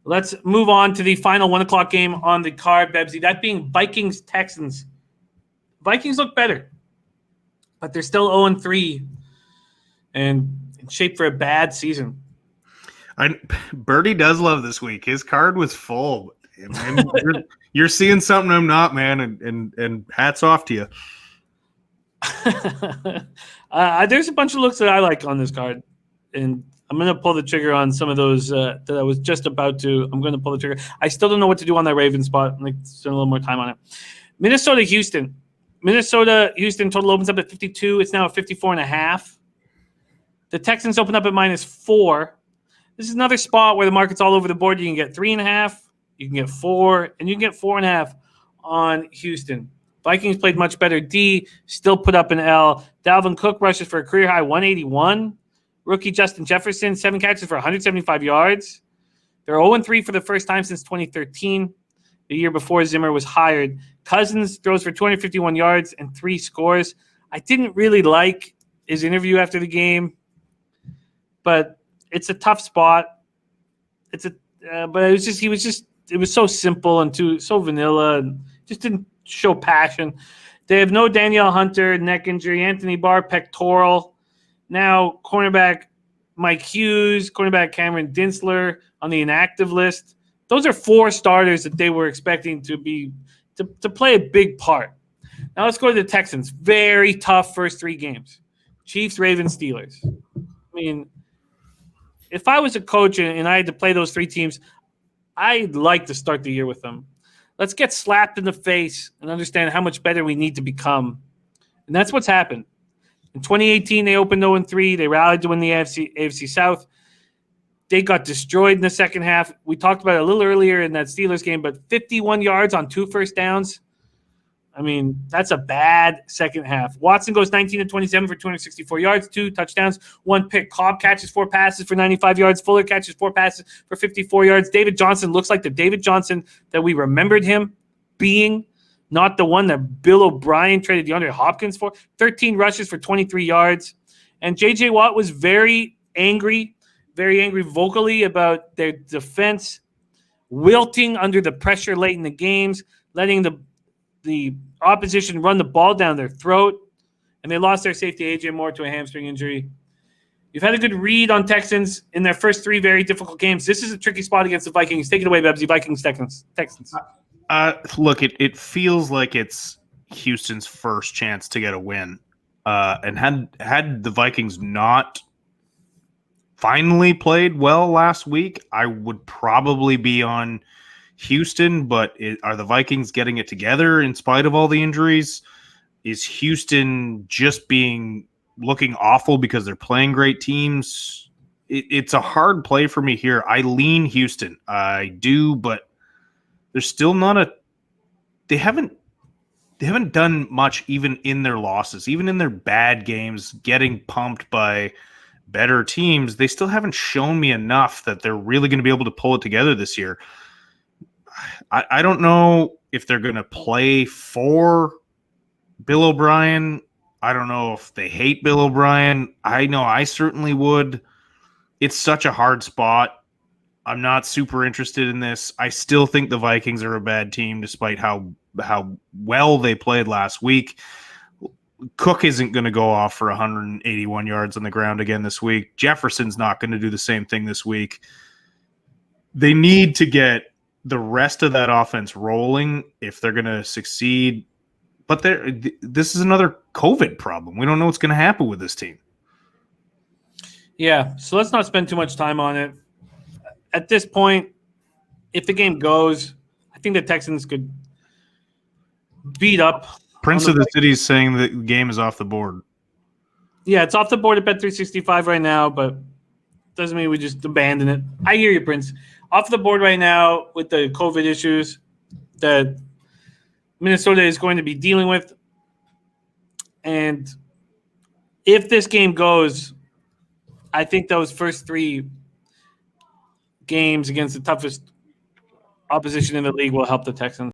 Let's move on to the final 1 o'clock game on the card, Bebsy. That being Vikings-Texans. Vikings look better, but they're still 0-3 and in shape for a bad season. Birdie does love this week. His card was full. Man, you're seeing something I'm not, man, and hats off to you. There's a bunch of looks that I like on this card, and I'm going to pull the trigger on some of those that I was just about to. I'm going to pull the trigger. I still don't know what to do on that Ravens spot. I'm going to spend a little more time on it. Minnesota-Houston. Minnesota-Houston total opens up at 52. It's now at 54.5. The Texans open up at -4. This is another spot where the market's all over the board. You can get 3.5, you can get 4, and you can get 4.5 on Houston. Vikings played much better D, still put up an L. Dalvin Cook rushes for a career-high 181. Rookie Justin Jefferson, 7 catches for 175 yards. They're 0-3 for the first time since 2013, the year before Zimmer was hired. Cousins throws for 251 yards and 3 scores. I didn't really like his interview after the game, but it's a tough spot. But it was so simple and so vanilla and just didn't show passion. They have no Danielle Hunter, neck injury, Anthony Barr, pectoral. Now, cornerback Mike Hughes, cornerback Cameron Dinsler on the inactive list. Those are 4 starters that they were expecting to play a big part. Now let's go to the Texans. Very tough first 3 games. Chiefs, Ravens, Steelers. I mean, if I was a coach and I had to play those 3 teams, I'd like to start the year with them. Let's get slapped in the face and understand how much better we need to become. And that's what's happened. In 2018, they opened 0-3. They rallied to win the AFC South. They got destroyed in the second half. We talked about it a little earlier in that Steelers game, but 51 yards on 2 first downs. I mean, that's a bad second half. Watson goes 19-27 for 264 yards, 2 touchdowns, 1 pick. Cobb catches 4 passes for 95 yards. Fuller catches 4 passes for 54 yards. David Johnson looks like the David Johnson that we remembered him being, not the one that Bill O'Brien traded DeAndre Hopkins for. 13 rushes for 23 yards. And J.J. Watt was very angry vocally about their defense wilting under the pressure late in the games, letting the opposition run the ball down their throat, and they lost their safety A.J. Moore to a hamstring injury. You've had a good read on Texans in their first 3 very difficult games. This is a tricky spot against the Vikings. Take it away, Bebsy. Vikings, Texans. Look, it feels like it's Houston's first chance to get a win. And had the Vikings not finally played well last week, I would probably be on Houston, but are the Vikings getting it together in spite of all the injuries? Is Houston just looking awful because they're playing great teams? It's a hard play for me here. I lean Houston. I do, but there's still not they haven't done much even in their losses, even in their bad games, getting pumped by better teams. They still haven't shown me enough that they're really going to be able to pull it together this year. I don't know if they're going to play for Bill O'Brien. I don't know if they hate Bill O'Brien. I know I certainly would. It's such a hard spot. I'm not super interested in this. I still think the Vikings are a bad team despite how well they played last week. Cook isn't going to go off for 181 yards on the ground again this week. Jefferson's not going to do the same thing this week. They need to get the rest of that offense rolling if they're going to succeed. But this is another COVID problem. We don't know what's going to happen with this team. Yeah, so let's not spend too much time on it. At this point, if the game goes, I think the Texans could beat up. Prince of the City is saying the game is off the board. Yeah, it's off the board at Bet365 right now, but doesn't mean we just abandon it. I hear you, Prince. Off the board right now with the COVID issues that Minnesota is going to be dealing with. And if this game goes, I think those first 3 games against the toughest opposition in the league will help the Texans.